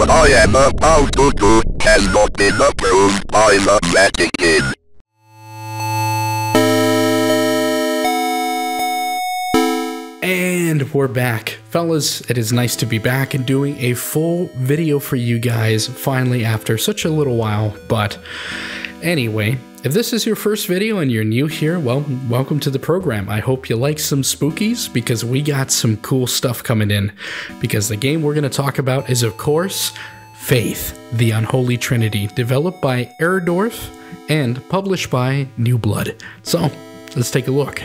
what I am about to do has not been approved by the Vatican. And we're back. Fellas, it is nice to be back and doing a full video for you guys, finally after such a little while. But anyway, if this is your first video and you're new here, well, welcome to the program. I hope you like some spookies, because we got some cool stuff coming in. Because the game we're going to talk about is, of course, Faith, the Unholy Trinity, developed by Airdorf and published by New Blood. So, let's take a look.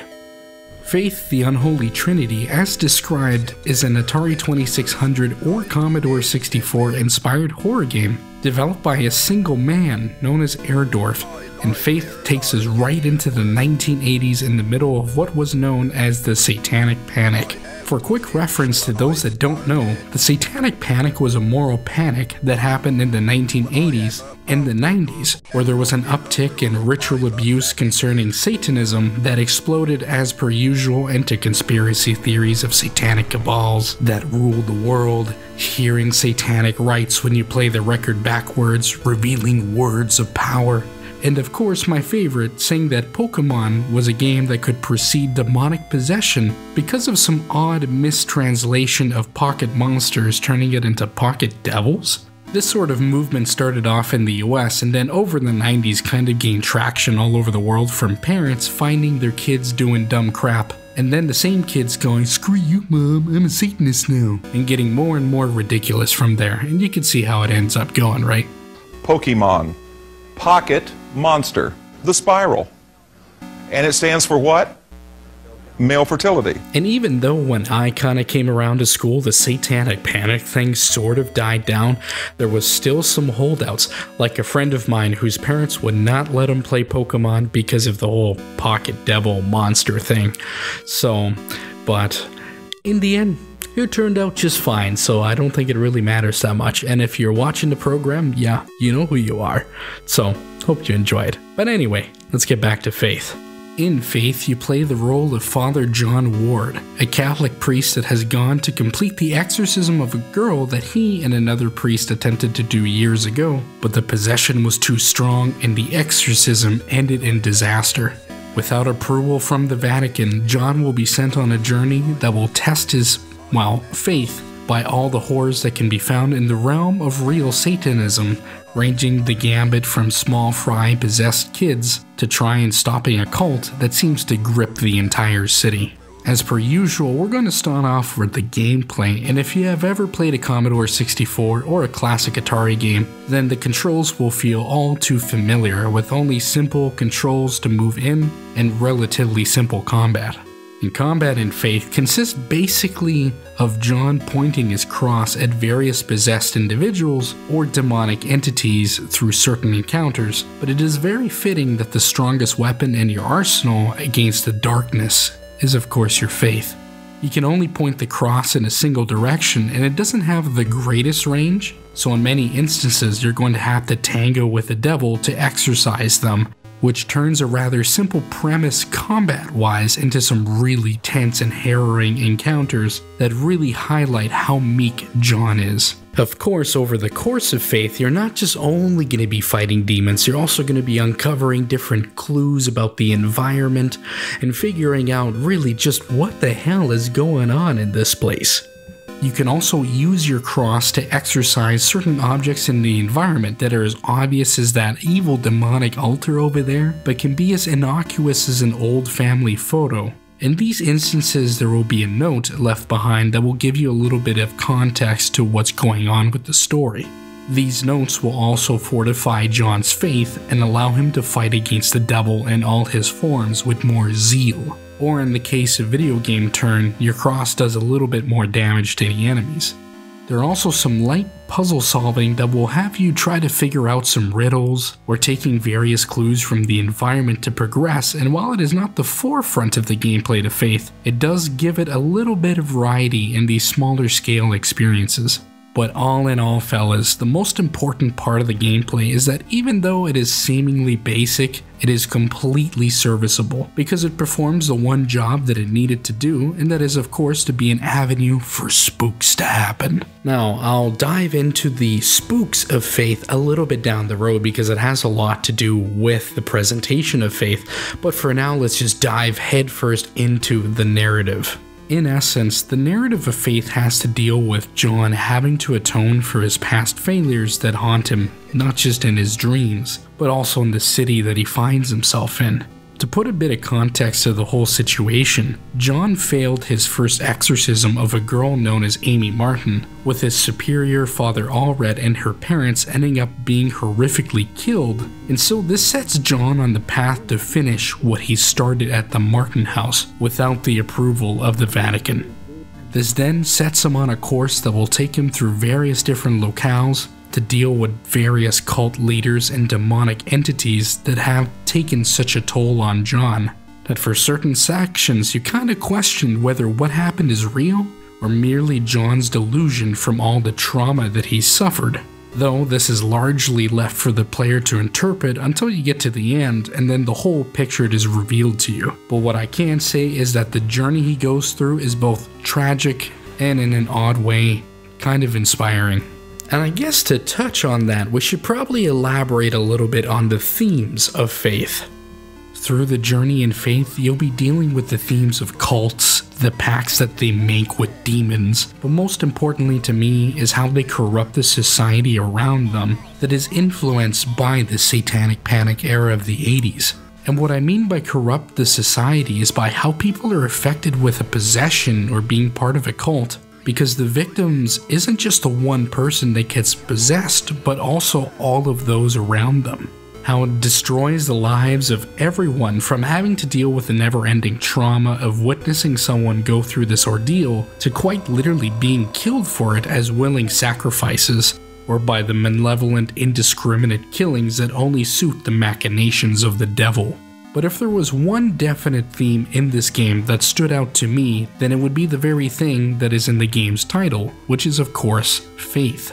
Faith, the Unholy Trinity, as described, is an Atari 2600 or Commodore 64 inspired horror game developed by a single man known as Airdorf, and Faith takes us right into the 1980s in the middle of what was known as the Satanic Panic. For quick reference to those that don't know, the Satanic Panic was a moral panic that happened in the 1980s and the 90s, where there was an uptick in ritual abuse concerning Satanism that exploded as per usual into conspiracy theories of satanic cabals that ruled the world, hearing satanic rites when you play the record backwards, revealing words of power. And of course, my favorite, saying that Pokemon was a game that could precede demonic possession because of some odd mistranslation of pocket monsters, turning it into pocket devils. This sort of movement started off in the US and then over the 90s kind of gained traction all over the world from parents finding their kids doing dumb crap, and then the same kids going, "Screw you mom, I'm a Satanist now," and getting more and more ridiculous from there, and you can see how it ends up going, right? Pokemon. Pocket Monster. The spiral. And it stands for what? Male fertility. And even though when I kind of came around to school, the Satanic Panic thing sort of died down, there was still some holdouts, like a friend of mine whose parents would not let him play Pokemon because of the whole pocket devil monster thing. So, but in the end, it turned out just fine, so I don't think it really matters that much. And if you're watching the program, yeah, you know who you are. So, hope you enjoyed. But anyway, let's get back to Faith. In Faith, you play the role of Father John Ward, a Catholic priest that has gone to complete the exorcism of a girl that he and another priest attempted to do years ago, but the possession was too strong and the exorcism ended in disaster. Without approval from the Vatican, John will be sent on a journey that will test his, well, faith by all the horrors that can be found in the realm of real Satanism, ranging the gambit from small fry possessed kids to try and stopping a cult that seems to grip the entire city. As per usual, we're going to start off with the gameplay, and if you have ever played a Commodore 64 or a classic Atari game, then the controls will feel all too familiar, with only simple controls to move in and relatively simple combat. And combat in Faith consists basically of John pointing his cross at various possessed individuals or demonic entities through certain encounters, but it is very fitting that the strongest weapon in your arsenal against the darkness is of course your faith. You can only point the cross in a single direction and it doesn't have the greatest range, so in many instances you're going to have to tango with the devil to exorcise them, which turns a rather simple premise combat-wise into some really tense and harrowing encounters that really highlight how meek John is. Of course, over the course of Faith, you're not just only going to be fighting demons, you're also going to be uncovering different clues about the environment and figuring out really just what the hell is going on in this place. You can also use your cross to exorcise certain objects in the environment that are as obvious as that evil demonic altar over there, but can be as innocuous as an old family photo. In these instances, there will be a note left behind that will give you a little bit of context to what's going on with the story. These notes will also fortify John's faith and allow him to fight against the devil in all his forms with more zeal. Or in the case of video game turn, your cross does a little bit more damage to the enemies. There are also some light puzzle solving that will have you try to figure out some riddles or taking various clues from the environment to progress, and while it is not the forefront of the gameplay to Faith, it does give it a little bit of variety in these smaller scale experiences. But all in all, fellas, the most important part of the gameplay is that even though it is seemingly basic, it is completely serviceable because it performs the one job that it needed to do, and that is of course to be an avenue for spooks to happen. Now, I'll dive into the spooks of faith a little bit down the road because it has a lot to do with the presentation of faith, but for now let's just dive headfirst into the narrative. In essence, the narrative of faith has to deal with John having to atone for his past failures that haunt him, not just in his dreams, but also in the city that he finds himself in. To put a bit of context to the whole situation, John failed his first exorcism of a girl known as Amy Martin, with his superior Father Allred and her parents ending up being horrifically killed, and so this sets John on the path to finish what he started at the Martin house without the approval of the Vatican. This then sets him on a course that will take him through various different locales to deal with various cult leaders and demonic entities that have taken such a toll on John that for certain sections you kinda questioned whether what happened is real or merely John's delusion from all the trauma that he suffered. Though this is largely left for the player to interpret until you get to the end, and then the whole picture is revealed to you. But what I can say is that the journey he goes through is both tragic and in an odd way, kind of inspiring. And I guess to touch on that, we should probably elaborate a little bit on the themes of faith. Through the journey in faith, you'll be dealing with the themes of cults, the pacts that they make with demons, but most importantly to me is how they corrupt the society around them that is influenced by the satanic panic era of the 80s. And what I mean by corrupt the society is by how people are affected with a possession or being part of a cult, because the victims isn't just the one person that gets possessed, but also all of those around them. How it destroys the lives of everyone, from having to deal with the never-ending trauma of witnessing someone go through this ordeal to quite literally being killed for it as willing sacrifices, or by the malevolent, indiscriminate killings that only suit the machinations of the devil. But if there was one definite theme in this game that stood out to me, then it would be the very thing that is in the game's title, which is of course, faith.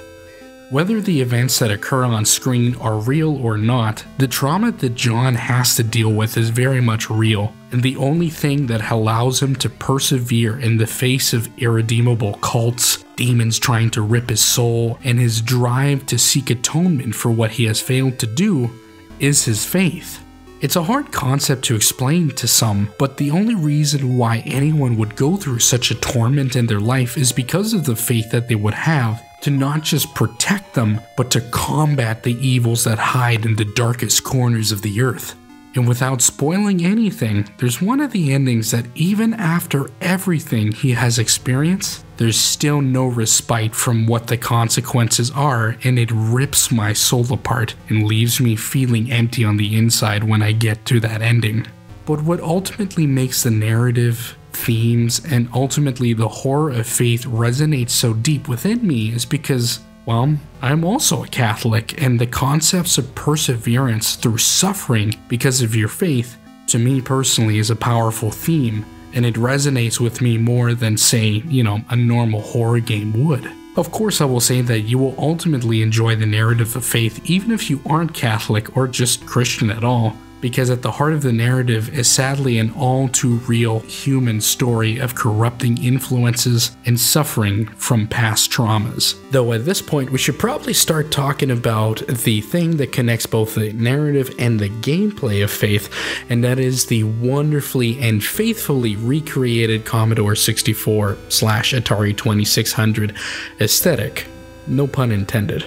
Whether the events that occur on screen are real or not, the trauma that John has to deal with is very much real, and the only thing that allows him to persevere in the face of irredeemable cults, demons trying to rip his soul, and his drive to seek atonement for what he has failed to do, is his faith. It's a hard concept to explain to some, but the only reason why anyone would go through such a torment in their life is because of the faith that they would have to not just protect them, but to combat the evils that hide in the darkest corners of the earth. And without spoiling anything, there's one of the endings that even after everything he has experienced, there's still no respite from what the consequences are, and it rips my soul apart and leaves me feeling empty on the inside when I get to that ending. But what ultimately makes the narrative, themes, and ultimately the horror of faith resonate so deep within me is because, well, I'm also a Catholic, and the concepts of perseverance through suffering because of your faith, to me personally, is a powerful theme, and it resonates with me more than, say, a normal horror game would. Of course, I will say that you will ultimately enjoy the narrative of faith even if you aren't Catholic or just Christian at all, because at the heart of the narrative is sadly an all too real human story of corrupting influences and suffering from past traumas. Though at this point we should probably start talking about the thing that connects both the narrative and the gameplay of faith, and that is the wonderfully and faithfully recreated Commodore 64/Atari 2600 aesthetic. No pun intended.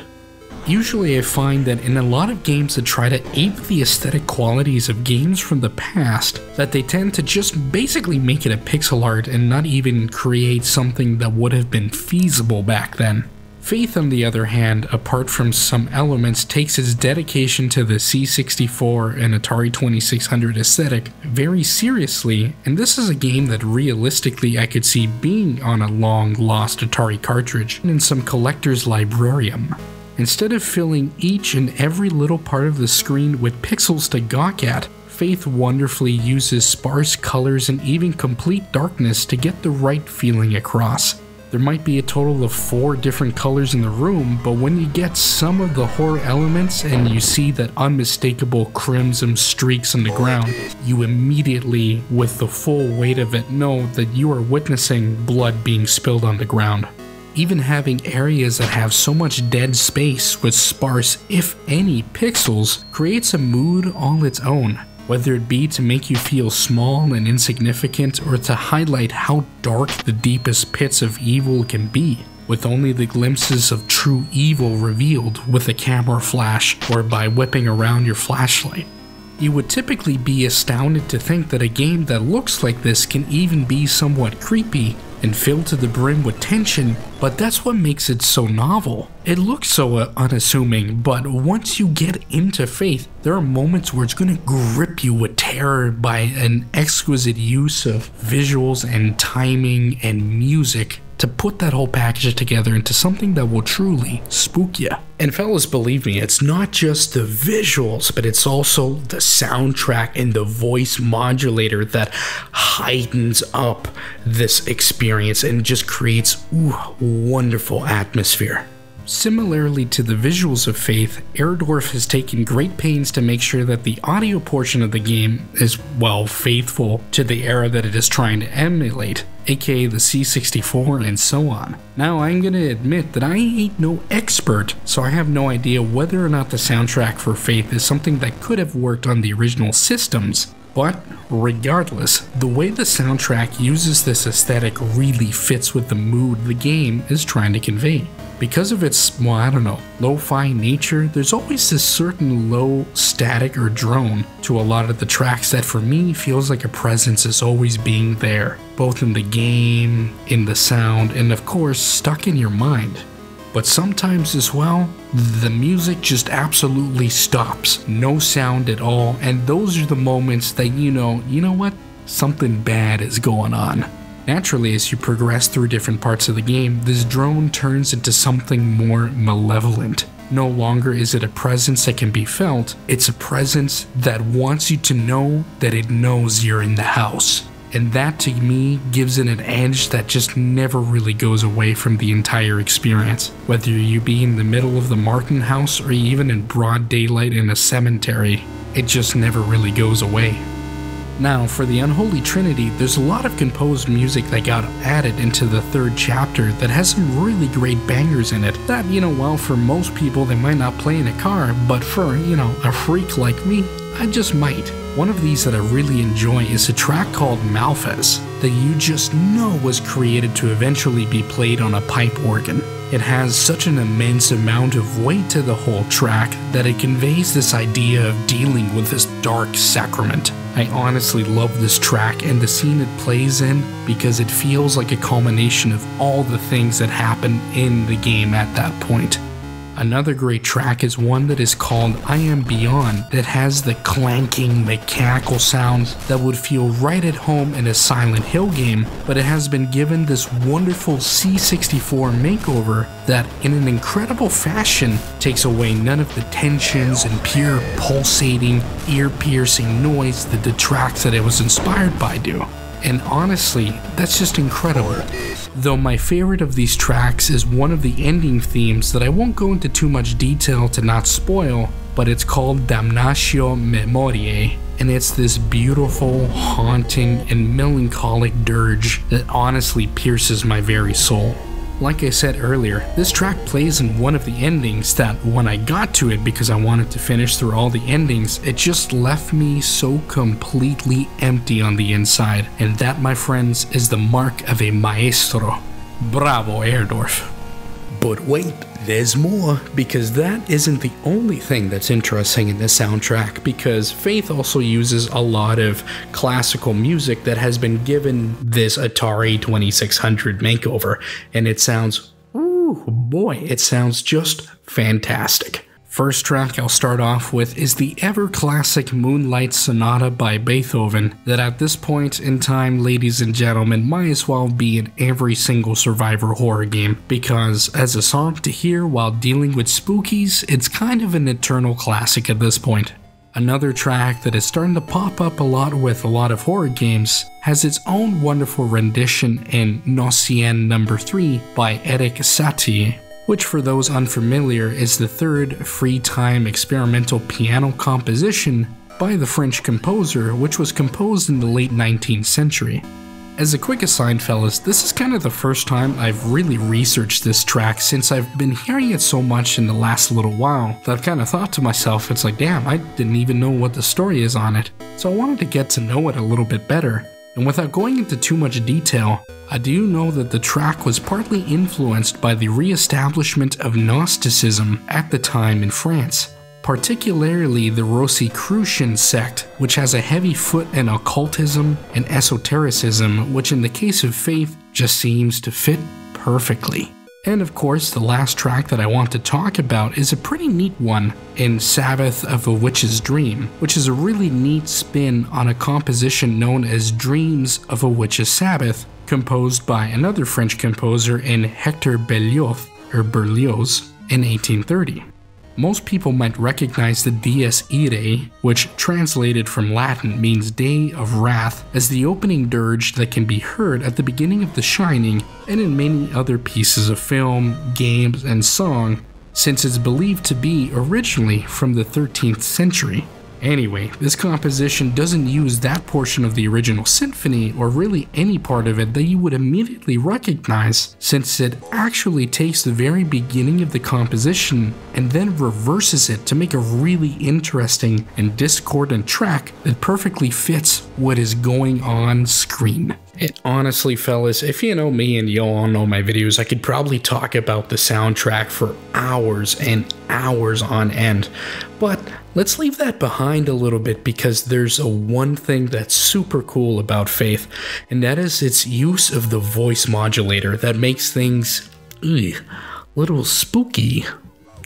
Usually I find that in a lot of games that try to ape the aesthetic qualities of games from the past, that they tend to just basically make it a pixel art and not even create something that would have been feasible back then. Faith, on the other hand, apart from some elements, takes its dedication to the C64 and Atari 2600 aesthetic very seriously, and this is a game that realistically I could see being on a long-lost Atari cartridge in some collector's librarium. Instead of filling each and every little part of the screen with pixels to gawk at, Faith wonderfully uses sparse colors and even complete darkness to get the right feeling across. There might be a total of 4 different colors in the room, but when you get some of the horror elements and you see that unmistakable crimson streaks on the ground, you immediately, with the full weight of it, know that you are witnessing blood being spilled on the ground. Even having areas that have so much dead space with sparse, if any, pixels creates a mood all its own. Whether it be to make you feel small and insignificant or to highlight how dark the deepest pits of evil can be, with only the glimpses of true evil revealed with a camera flash or by whipping around your flashlight. You would typically be astounded to think that a game that looks like this can even be somewhat creepy and filled to the brim with tension, but that's what makes it so novel. It looks so unassuming, but once you get into Faith, there are moments where it's gonna grip you with terror by an exquisite use of visuals and timing and music to put that whole package together into something that will truly spook you. And fellas, believe me, it's not just the visuals, but it's also the soundtrack and the voice modulator that heightens up this experience and just creates wonderful atmosphere. Similarly to the visuals of Faith, Airdorf has taken great pains to make sure that the audio portion of the game is, well, faithful to the era that it is trying to emulate, aka the C64 and so on. Now, I'm gonna admit that I ain't no expert, so I have no idea whether or not the soundtrack for Faith is something that could have worked on the original systems. But regardless, the way the soundtrack uses this aesthetic really fits with the mood the game is trying to convey. Because of its, well, I don't know, lo-fi nature, there's always this certain low static or drone to a lot of the tracks that for me feels like a presence is always being there, both in the game, in the sound, and of course stuck in your mind. But sometimes as well, the music just absolutely stops, no sound at all, and those are the moments that you know what? Something bad is going on. Naturally, as you progress through different parts of the game, this drone turns into something more malevolent. No longer is it a presence that can be felt, it's a presence that wants you to know that it knows you're in the house. And that to me gives it an edge that just never really goes away from the entire experience. Whether you be in the middle of the Martin house or even in broad daylight in a cemetery, it just never really goes away. Now, for the Unholy Trinity, there's a lot of composed music that got added into the 3rd chapter that has some really great bangers in it that, well, for most people they might not play in a car, but for, a freak like me, I just might. One of these that I really enjoy is a track called Malphas that you just know was created to eventually be played on a pipe organ. It has such an immense amount of weight to the whole track that it conveys this idea of dealing with this dark sacrament. I honestly love this track and the scene it plays in because it feels like a culmination of all the things that happen in the game at that point. Another great track is one that is called I Am Beyond that has the clanking mechanical sounds that would feel right at home in a Silent Hill game, but it has been given this wonderful C64 makeover that in an incredible fashion takes away none of the tensions and pure pulsating, ear-piercing noise that the tracks that it was inspired by do. And honestly, that's just incredible. Though my favorite of these tracks is one of the ending themes that I won't go into too much detail to not spoil, but it's called Damnatio Memoriae, and it's this beautiful, haunting, and melancholic dirge that honestly pierces my very soul. Like I said earlier, this track plays in one of the endings that when I got to it because I wanted to finish through all the endings, it just left me so completely empty on the inside. And that, my friends, is the mark of a maestro. Bravo, Airdorf. But wait, there's more, because that isn't the only thing that's interesting in the soundtrack, because Faith also uses a lot of classical music that has been given this Atari 2600 makeover, and it sounds, ooh boy, it sounds just fantastic. First track I'll start off with is the ever-classic Moonlight Sonata by Beethoven that at this point in time, ladies and gentlemen, might as well be in every single Survivor horror game, because as a song to hear while dealing with spookies, it's kind of an eternal classic at this point. another track that is starting to pop up a lot with a lot of horror games, has its own wonderful rendition in Nocien No. 3 by Eric Satie, which for those unfamiliar is the third free-time experimental piano composition by the French composer, which was composed in the late 19th century. As a quick aside, fellas, this is kind of the first time I've really researched this track since I've been hearing it so much in the last little while that I've kind of thought to myself, it's like, damn, I didn't even know what the story is on it. So I wanted to get to know it a little bit better. And without going into too much detail, I do know that the track was partly influenced by the re-establishment of Gnosticism at the time in France, particularly the Rosicrucian sect, which has a heavy foot in occultism and esotericism, which in the case of faith just seems to fit perfectly. And of course, the last track that I want to talk about is a pretty neat one in Sabbath of a Witch's Dream, which is a really neat spin on a composition known as Dreams of a Witch's Sabbath, composed by another French composer in Hector Berlioz in 1830. Most people might recognize the Dies Irae, which translated from Latin means Day of Wrath, as the opening dirge that can be heard at the beginning of The Shining and in many other pieces of film, games, and song, since it's believed to be originally from the 13th century. Anyway, this composition doesn't use that portion of the original symphony or really any part of it that you would immediately recognize, since it actually takes the very beginning of the composition and then reverses it to make a really interesting and discordant track that perfectly fits what is going on screen. And honestly, fellas, if you know me and you all know my videos, I could probably talk about the soundtrack for hours and hours on end. But let's leave that behind a little bit, because there's one thing that's super cool about Faith, and that is its use of the voice modulator that makes things a little spooky.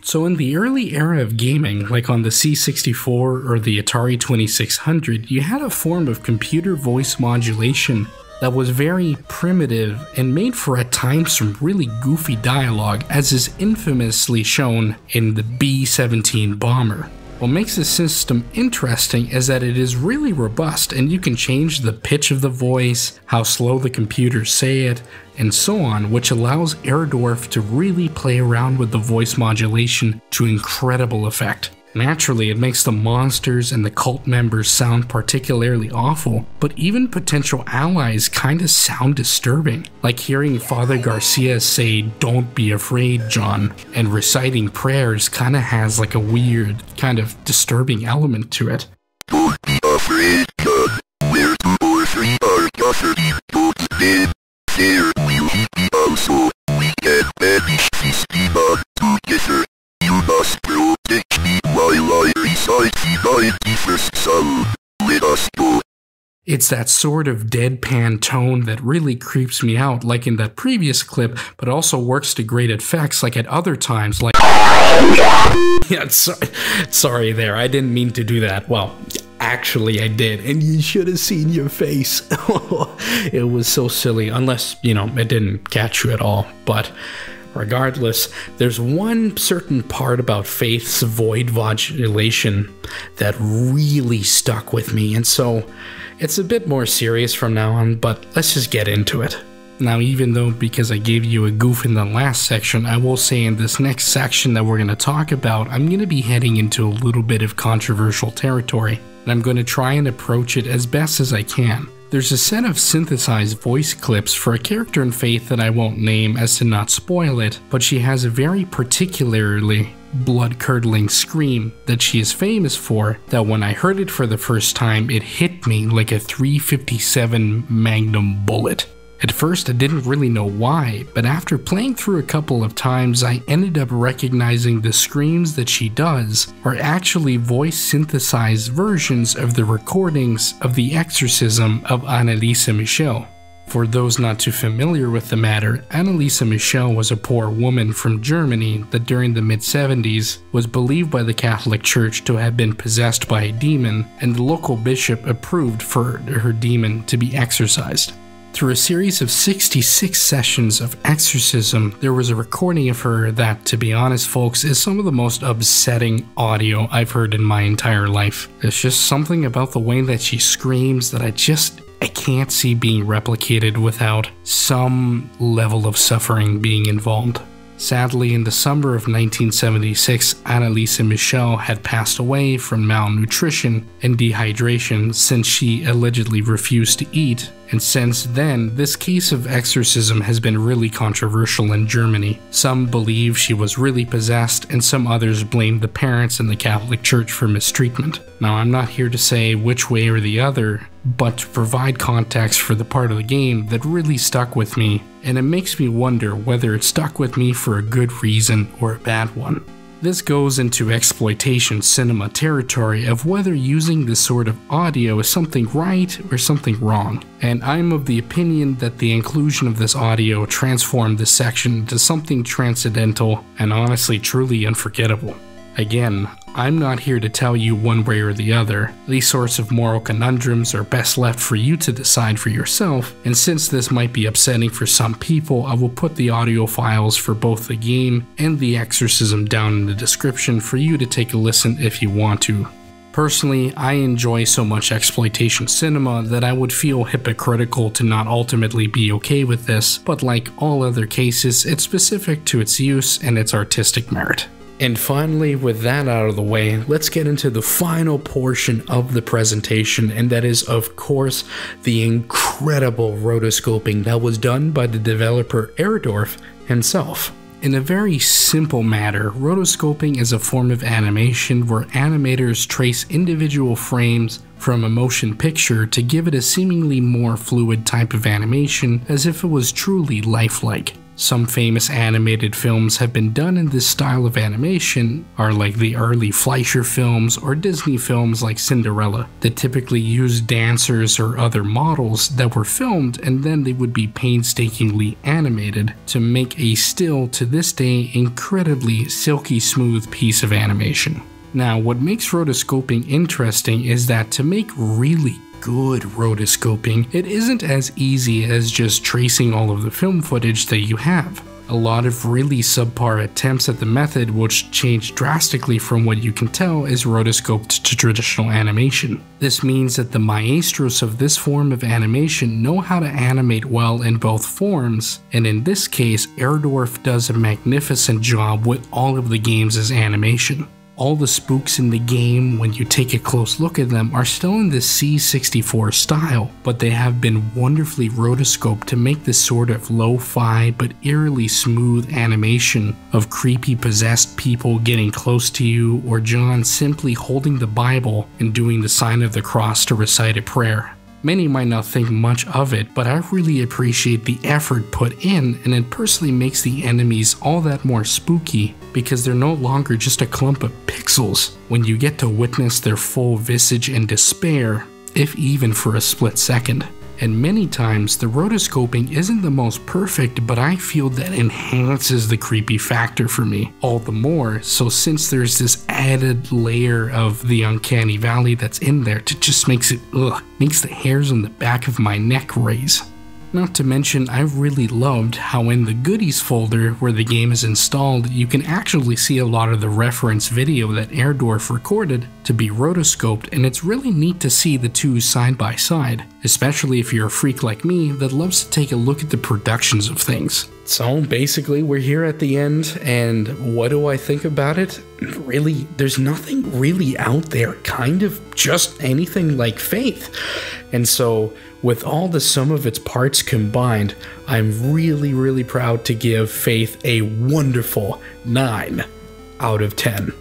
So in the early era of gaming, like on the C64 or the Atari 2600, you had a form of computer voice modulation that was very primitive and made for at times some really goofy dialogue, as is infamously shown in the B-17 bomber. What makes this system interesting is that it is really robust, and you can change the pitch of the voice, how slow the computers say it, and so on, which allows Airdorf to really play around with the voice modulation to incredible effect. Naturally, it makes the monsters and the cult members sound particularly awful, but even potential allies kinda sound disturbing, like hearing Father Garcia say, "Don't be afraid, John," and reciting prayers kinda has like a weird, kind of disturbing element to it. Don't be afraid, John. We're 2 or 3 are gathered in God's name. There will he be also. We can banish this demon together. You must protect me while I recite the 91st Psalm. Let us go. It's that sort of deadpan tone that really creeps me out, like in that previous clip, but also works to great effects like at other times, like yeah, sorry there, I didn't mean to do that. Well, actually I did, and you should have seen your face. It was so silly, unless, you know, it didn't catch you at all. But regardless, there's one certain part about Faith's void modulation that really stuck with me, and so it's a bit more serious from now on, but let's just get into it. Now, even though because I gave you a goof in the last section, I will say in this next section that we're going to talk about, I'm going to be heading into a little bit of controversial territory, and I'm going to try and approach it as best as I can. There's a set of synthesized voice clips for a character in Faith that I won't name as to not spoil it, but she has a very particularly blood-curdling scream that she is famous for, that when I heard it for the first time, it hit me like a .357 Magnum bullet. At first I didn't really know why, but after playing through a couple of times I ended up recognizing the screams that she does are actually voice synthesized versions of the recordings of the Exorcism of Anneliese Michel. For those not too familiar with the matter, Anneliese Michel was a poor woman from Germany that during the mid-70s was believed by the Catholic Church to have been possessed by a demon, and the local bishop approved for her demon to be exorcised. Through a series of 66 sessions of Exorcism, there was a recording of her that, to be honest folks, is some of the most upsetting audio I've heard in my entire life. There's just something about the way that she screams that I can't see being replicated without some level of suffering being involved. Sadly, in the summer of 1976, Anneliese and Michel had passed away from malnutrition and dehydration since she allegedly refused to eat, and since then, this case of exorcism has been really controversial in Germany. Some believe she was really possessed, and some others blame the parents and the Catholic Church for mistreatment. Now, I'm not here to say which way or the other, but to provide context for the part of the game that really stuck with me, and it makes me wonder whether it stuck with me for a good reason or a bad one. This goes into exploitation cinema territory of whether using this sort of audio is something right or something wrong, and I'm of the opinion that the inclusion of this audio transformed this section into something transcendental and honestly truly unforgettable. Again, I'm not here to tell you one way or the other. These sorts of moral conundrums are best left for you to decide for yourself, and since this might be upsetting for some people, I will put the audio files for both the game and the exorcism down in the description for you to take a listen if you want to. Personally, I enjoy so much exploitation cinema that I would feel hypocritical to not ultimately be okay with this, but like all other cases, it's specific to its use and its artistic merit. And finally, with that out of the way, let's get into the final portion of the presentation, and that is, of course, the incredible rotoscoping that was done by the developer Airdorf himself. In a very simple matter, rotoscoping is a form of animation where animators trace individual frames from a motion picture to give it a seemingly more fluid type of animation, as if it was truly lifelike. Some famous animated films have been done in this style of animation, are like the early Fleischer films or Disney films like Cinderella, that typically used dancers or other models that were filmed and then they would be painstakingly animated to make a still to this day incredibly silky smooth piece of animation. Now, what makes rotoscoping interesting is that to make really good rotoscoping, it isn't as easy as just tracing all of the film footage that you have. A lot of really subpar attempts at the method, which change drastically from what you can tell is rotoscoped to traditional animation. This means that the maestros of this form of animation know how to animate well in both forms, and in this case, Airdorf does a magnificent job with all of the game's animation. All the spooks in the game, when you take a close look at them, are still in the C64 style, but they have been wonderfully rotoscoped to make this sort of lo-fi but eerily smooth animation of creepy possessed people getting close to you, or John simply holding the Bible and doing the sign of the cross to recite a prayer. Many might not think much of it, but I really appreciate the effort put in, and it personally makes the enemies all that more spooky because they're no longer just a clump of pixels when you get to witness their full visage and despair, if even for a split second. And many times the rotoscoping isn't the most perfect, but I feel that enhances the creepy factor for me all the more, so since there's this added layer of the uncanny valley that's in there, it just makes it makes the hairs on the back of my neck raise. Not to mention, I really loved how in the goodies folder where the game is installed, you can actually see a lot of the reference video that Airdorf recorded to be rotoscoped, and it's really neat to see the two side by side, especially if you're a freak like me that loves to take a look at the productions of things. So basically, we're here at the end, and what do I think about it? Really, there's nothing really out there, kind of just anything like Faith. And so, with all the sum of its parts combined, I'm really proud to give Faith a wonderful 9 out of 10.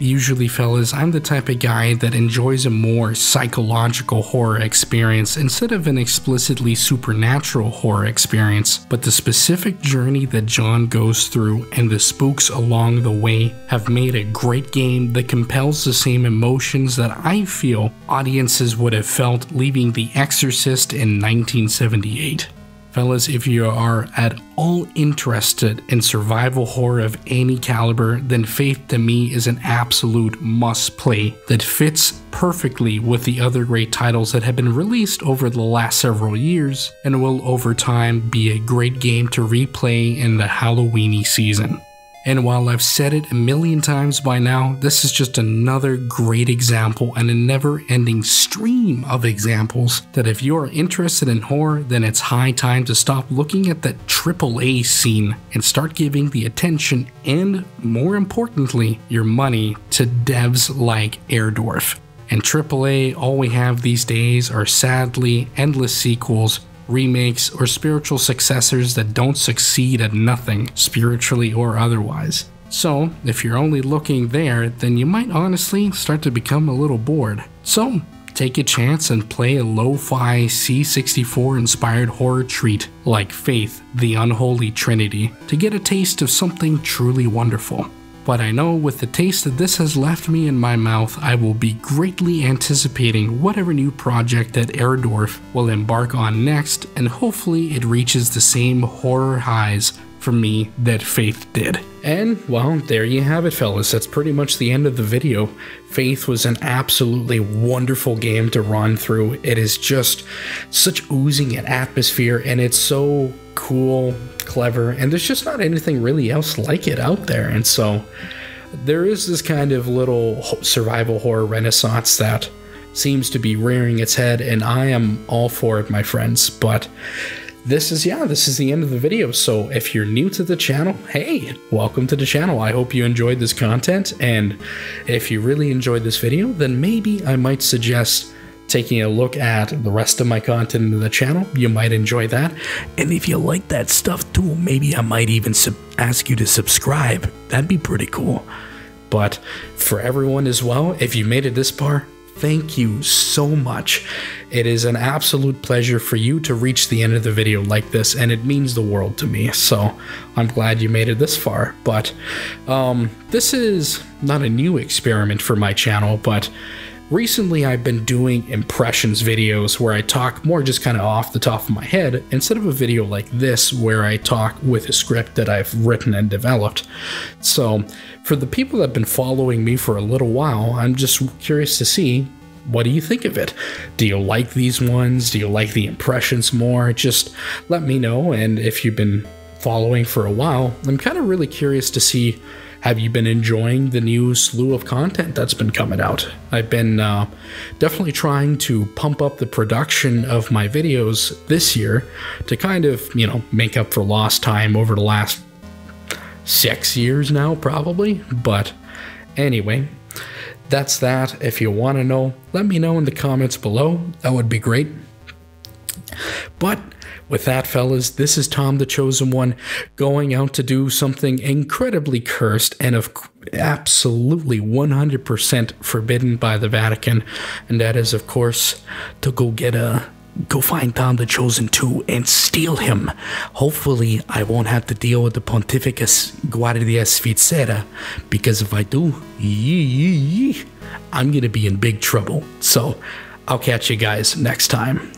Usually, fellas, I'm the type of guy that enjoys a more psychological horror experience instead of an explicitly supernatural horror experience, but the specific journey that John goes through and the spooks along the way have made a great game that compels the same emotions that I feel audiences would have felt leaving The Exorcist in 1978. Fellas, if you are at all interested in survival horror of any caliber, then Faith to me is an absolute must-play that fits perfectly with the other great titles that have been released over the last several years and will over time be a great game to replay in the Halloweeny season. And while I've said it a million times by now, this is just another great example and a never-ending stream of examples that if you're interested in horror, then it's high time to stop looking at that AAA scene and start giving the attention and, more importantly, your money to devs like Airdorf. And AAA, all we have these days are sadly endless sequels, remakes, or spiritual successors that don't succeed at nothing, spiritually or otherwise. So, if you're only looking there, then you might honestly start to become a little bored. So, take a chance and play a lo-fi C64 inspired horror treat like Faith, the Unholy Trinity, to get a taste of something truly wonderful. But I know with the taste that this has left me in my mouth, I will be greatly anticipating whatever new project that Airdorf will embark on next, and hopefully it reaches the same horror highs for me that Faith did. And, well, there you have it, fellas. That's pretty much the end of the video. Faith was an absolutely wonderful game to run through. It is just such oozing an atmosphere, and it's so cool, clever, and there's just not anything really else like it out there. And so there is this kind of little survival horror renaissance that seems to be rearing its head, and I am all for it, my friends. But this is the end of the video. So if you're new to the channel, hey, welcome to the channel. I hope you enjoyed this content, and if you really enjoyed this video, then maybe I might suggest taking a look at the rest of my content in the channel. You might enjoy that. And if you like that stuff too, maybe I might even ask you to subscribe. That'd be pretty cool. But for everyone as well, if you made it this far, thank you so much. It is an absolute pleasure for you to reach the end of the video like this, and it means the world to me. So I'm glad you made it this far. But this is not a new experiment for my channel, but recently I've been doing impressions videos where I talk more just kind of off the top of my head instead of a video like this where I talk with a script that I've written and developed. So for the people that have been following me for a little while, I'm just curious to see, what do you think of it? Do you like these ones? Do you like the impressions more? Just let me know. And if you've been following for a while, I'm kind of really curious to see, have you been enjoying the new slew of content that's been coming out? I've been definitely trying to pump up the production of my videos this year to kind of, you know, make up for lost time over the last 6 years now, probably. But anyway, that's that. If you want to know, let me know in the comments below. That would be great. But with that, fellas, this is Tomthechosen1 going out to do something incredibly cursed and absolutely 100% forbidden by the Vatican, and that is, of course, to go find Tomthechosen2 and steal him. Hopefully, I won't have to deal with the Pontificus Guardia Svizzera, because if I do, I'm gonna be in big trouble. So, I'll catch you guys next time.